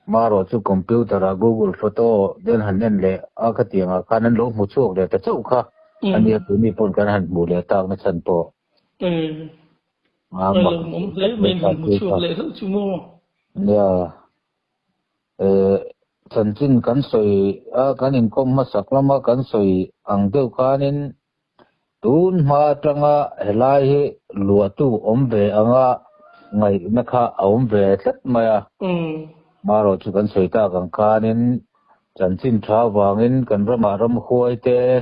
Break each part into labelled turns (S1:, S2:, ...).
S1: mà rồi chú computer à Google photo đến hành nên lệ ở cái tiếng à cái nên lỗ một chút để ta chụp kha anh ấy tụi mình còn cái hành một lệ tao nó chân po mà
S2: là mong lấy mình hành một chút lệ hơn chú mô
S1: yeah chân chính cái soi cái nên công mà sắc lắm mà cái soi ang tiêu cái nên tun mà trong lại lúa tu về ang ngày nó khá về rất mà rồi chú cái soi ta cái nên chân chính tháo vangin kan ramaram khuai te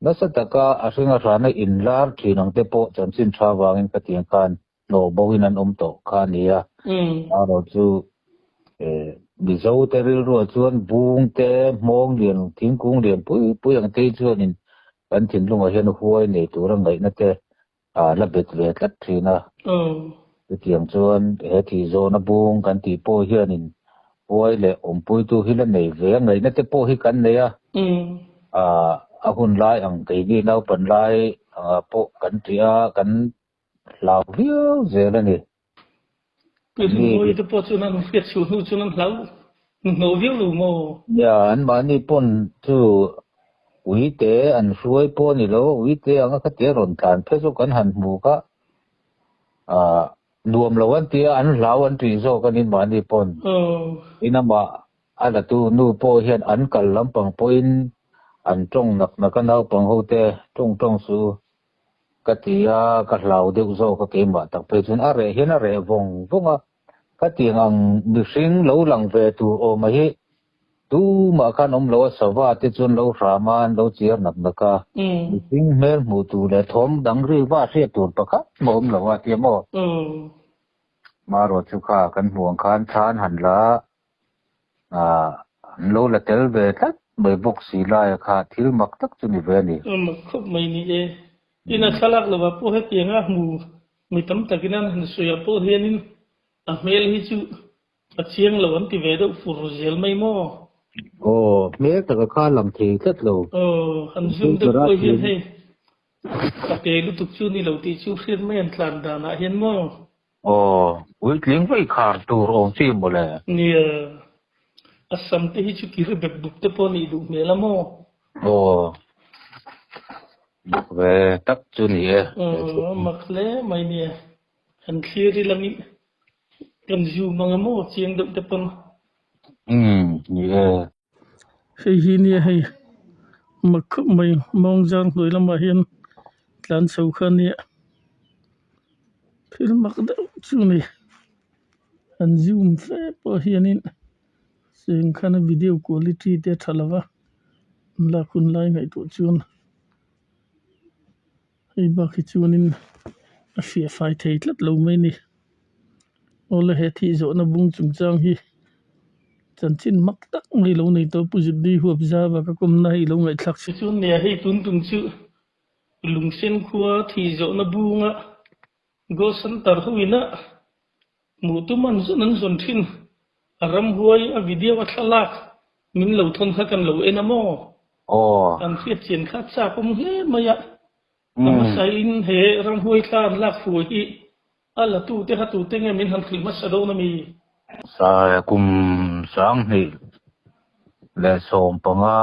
S1: nasa taka asinga rana inlar thinang te po chanchin tha wangin ka tiang kan no bowin an to khania aro chu mizo te ril ro chuan bung te mong lian thingkung lian pui ang te chuan in kan thin lunga hian huai nei turang ngai na te la bet ve tlat thina te tiang chuan he thi zo na bung kan ti po hian in huai le pui tu hi la nei ve ngai na te po hi kan nei a hun lai ang kai ni nau pan lai po kan tia kan lau viu zela ni
S2: ni te po chunan fiat chu nu chunan lau no viu lu mo
S1: ya an ma ni pon chu ui te an suai po ni lo ui te anga ka te ron tan phe so kan han mu ka nuam lo an tia an lau an ti zo kan in ma ni pon ina ma ala tu nu po hian an kal lampang po in an trong nak na kan au pang ho te trong su ka tia ka lau deuh zo ka ke ma tak pe chun are hian are vonga ka tiang ang mihring lo lang ve tu o ma hi tu ma kan lo sawa te chun lo raman lo chiar nak naka mihring mel mu tu le thom dang ri wa se tur pakha mom lo wa ti mo ma ro chu kha kan huang khan than han la lo la tel ve tak mai bok si la kha thil mak tak chu ni ve ni
S2: mak khop mai ni e ina thalak lo wa po he tianga mu mi tam takinan han suya po hianin a mel hi chu a chiang lo an ti ve do fur zel mai mo
S1: mel ta ka lam thi tlat lo
S2: han zum de po hian he ka te lu tuk chu ni lo ti chu khian mai an tlan da na hian mo
S1: ui tling vai khar tur om chi mo le
S2: ni asam te hi chu ki re bek duk te po ni du mela mo
S1: về tắc chu ni e
S2: mak le mai ni han khiri lami kan ju manga mo chiang dum te pon
S1: ni e
S2: hi ni hei mak khop mai mong jang hloi lama hian tlan chho khan ni phil mak da chu ni an zoom fe po hianin seng khana video quality te thalawa la kun lai ngai to chun hei ba khi chunin a fia fai thei tlat lo mai ni ole he thi zo na bung chung chang hi chan chin mak tak ngai lo nei to pujit di huap za wa ka kum nai lo ngai thak si chun ne hei tun tung chu lung sen khuwa thi zo na bunga go san tar huina mu tu man zu nan zon thin aram huai a video a thalak min lo thon kha kan lo enamo kan fiat chen kha cha kum he maya ama sai in he ram huai tlan lak fu hi ala tu te ha tu te nge min han khil ma sa do na mi
S1: sa kum sang ni le som panga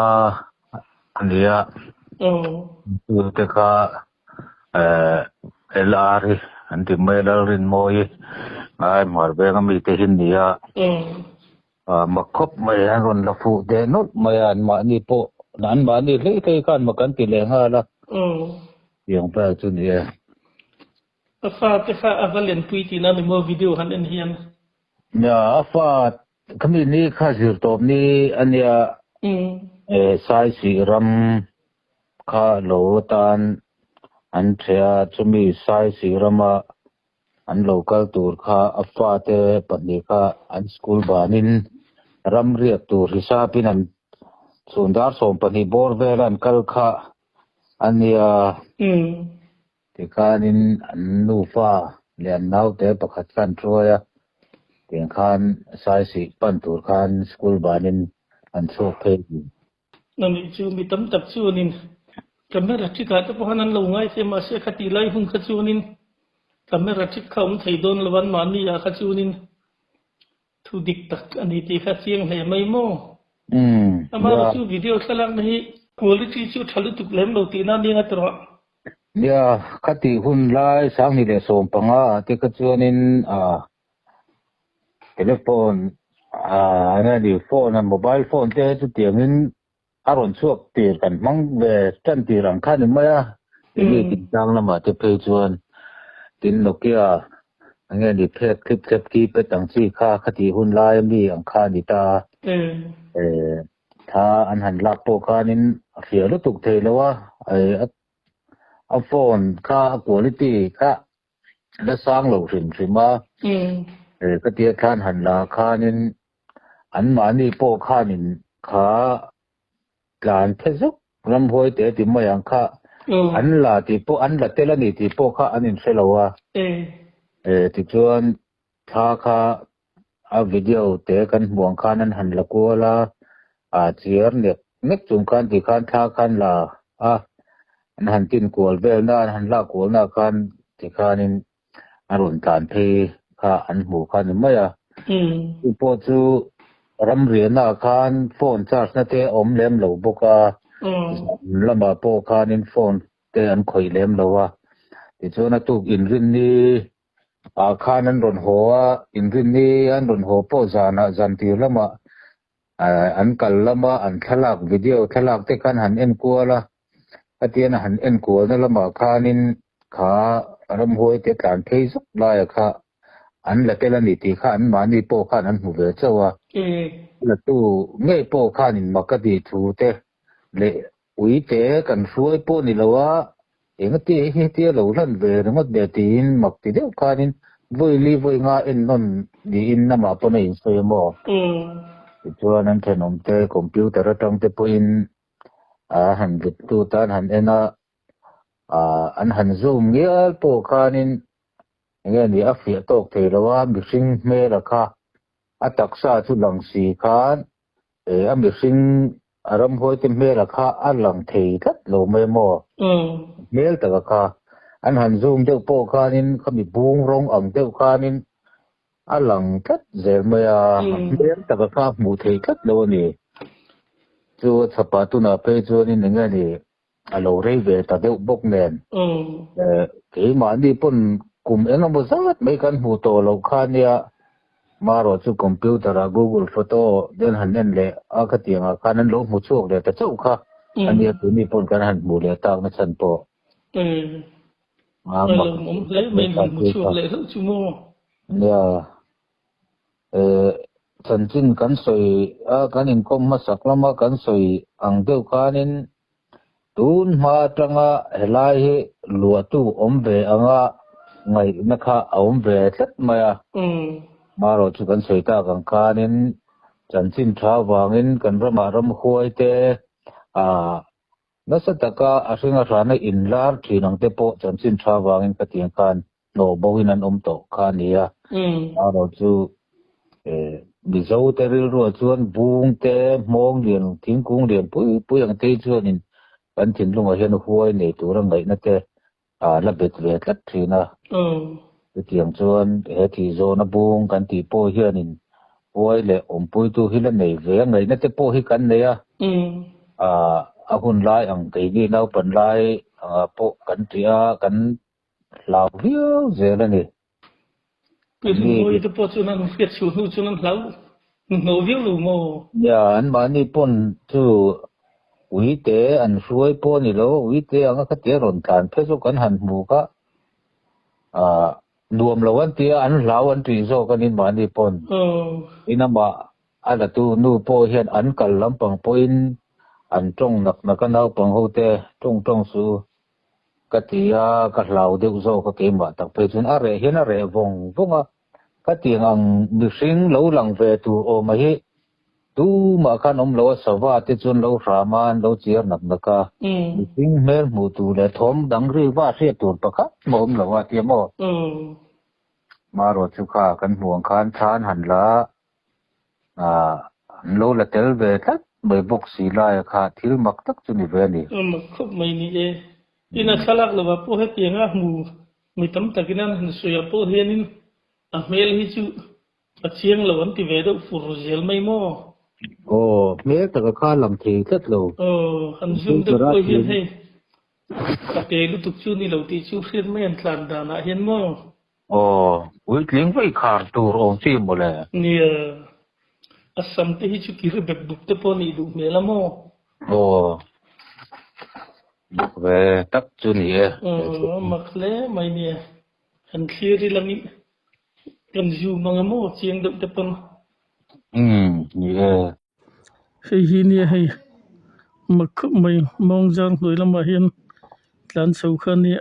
S1: ania tu te ka elari anti melarin moi ai mar be ngam te hin nia ma khop mai an ron la fu de not mai an ma ni po nan ma ni le te kan ma kan ti le nga la yang pa chu ni
S2: fa te fa avalen puiti na mi mo video han en hian
S1: ya fa kami ni kha zir top ni ania sai si ram kha lo tan an thea chumi sai si rama an local tur kha afa te pani kha an school banin ram riat tur hisapin an sundar som pani bor velan kal kha ania tikanin an nu fa lian nau te pakhat kan troya tiang khan sai si pan tur khan school banin an so phe
S2: nami chu mi tam tak chu nin camera thika te pohanan lo ngai se ma se khati lai hun kha chu nin camera thik khom thei don lawan mani ya kha chu nin thu dik tak ani ti kha chiang hle mai mo ama
S1: ya
S2: chu video salang nahi quality chu thalu tuk lem lo ti na ni nga tro
S1: ya khati hun lai sang ni le som panga te ka chuanin telephone nga di phone mobile phone te chu tiangin aron chuak tir kan mang ve chan ti rang khan ma ya ti ni tin chang lama te pe chuan tin Nokia nghe đi phép clip kí bé tăng chi kha khati hun lai mi ang kha đi ta tha an han lak po kha nin phía lúc tục thề lo wa a phone kha quality kha đã sang lo rin rin ma cái tia khan han la kha nin an ma ni po kha nin kha lan thế giúp ram hoi te ti ma yang kha an la ti po an la te la ni ti po kha an in se lo wa thì chuan tha kha a video te kan buang khan an han la ko la chiar nek chung khan ti khan tha khan la an han tin kol vel na an han la kol na khan ti khan in arun tan phe kha an mu khan mai po chu ram rian na khan phone charge na te om lem lo boka lama po khan in phone te an khoi lem lo wa ti chuan a tu in rin ni khan an ron ho in rin ni an ron ho po zana zan ti lama an kal lama an thalak video thalak te kan han en ko la atian han en ko na lama khanin kha ram hoi te tlan thei zup la ya kha an la te la ni ti kha an ma ni po khan an hu ve chawa la tu nge po khanin makati thu te le ui te kan suai po ni lawa engati hi ti lo lan ve ringot de tin mak ti de khanin voi li voi nga en non di in na ma po nei se mo chuan an thenom te computer atang te po in han vit tu tan han ena an han zoom ngial po khanin nge ni a fia tok thei lawa mi hring me la kha a taksa chu lang si khan a mi hring aram hoi te me la kha a lang thei that lo me mo mel ta kha an han zoom deuh po khanin khami bung rong ang deuh khanin a lang that zer me mel ta kha mu thei that lo ni chu chapa tu na pe chu ni nge ni a lo rei ve ta deuh bok nen ke ma ni pon kum ena mo zat mai kan mu to lo khania maro chu computer Google photo den han nen le a kha tianga khanan lo mu chuak le ta chau kha ania tu ni pon kan han mu le tak na chan po ma
S2: le men han mu chuak le chu mo
S1: ya chan chin kan soi kan in kom ma saklama kan soi ang deuh khanin tun ma tanga helai hi luatu ombe anga ngai na kha ombe tlat maya maro chu kan soi ta kan khanin chan chin tha wangin kan rama ram khoi te nasa taka asinga rana inlar thinang te po chan chin tha wangin ka tiang khan no bohin an to khania maro chu mi zo te ril ro chuan bung te mong lian thingkung lian pui ang te chuan in kan thin lunga hian huai nei turang ngai na te la bet ve tlat thina cái tiếng chuan he thì zo na bung kan ti po hianin huai le pui tu hi la nei ve ngai na te po hi kan nei a hun lai ang ke ni nau pan lai po kan tia kan lau hiu ze la ni
S2: cái ngồi cái po chu nan fiat chu nu chu nan lau no viu lu mo
S1: ya an ma ni pon chu ui te an suai po ni lo ui te anga ka te ron tan phe so kan han mu ka nuam lo an tia an lau an ti zo kan in ma ni pon inama ala tu nu po hian an kal lampang po in an tong nak na ka nau pang ho te tong su ka tia ka lau deuh zo ka ke ma tak pe chun a re hian a re vonga ka tiang ang mi hring lo lang ve tu o ma hi tu ma khan lo sawa te chun lo raman lo chiar nak na ka mi hring mel mu tu le thom dang ri wa se tur pakha mom lo wa ti mo maro chu kha kan huang khan than han la lo la tel ve thak mai bok si la kha thil mak tak chu ni ve ni
S2: mak khop mai ni ina salak lo ba po he tianga mu mi tam takinan han soya po hianin a mel hi chu chiang lo an ti ve do fur zel mai mo
S1: mẹ ta cái khá làm thì rất lâu
S2: han zoom do ko hian hei ka te lu tuk chu ni lo ti chu hriat mai an tlan da na hian mo
S1: ui lính với khár tour ông chi một lẽ
S2: ni asam te hi chu ki ri bek buk te po ni du me la mo
S1: về tắc chu ni
S2: mak le mai ni han clear ri lang kan zoom mang mo chiang do te pon hei hi ni hei mak khup mai mong jang hloi lama hian tlan so khan ni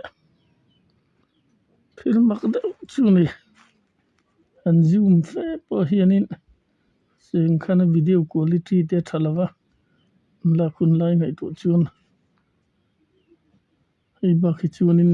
S2: thil mak da chu ni an zoom fe po hianin seng khana video quality te thalawa la kun lai ngai tu chun hei ba khi chunin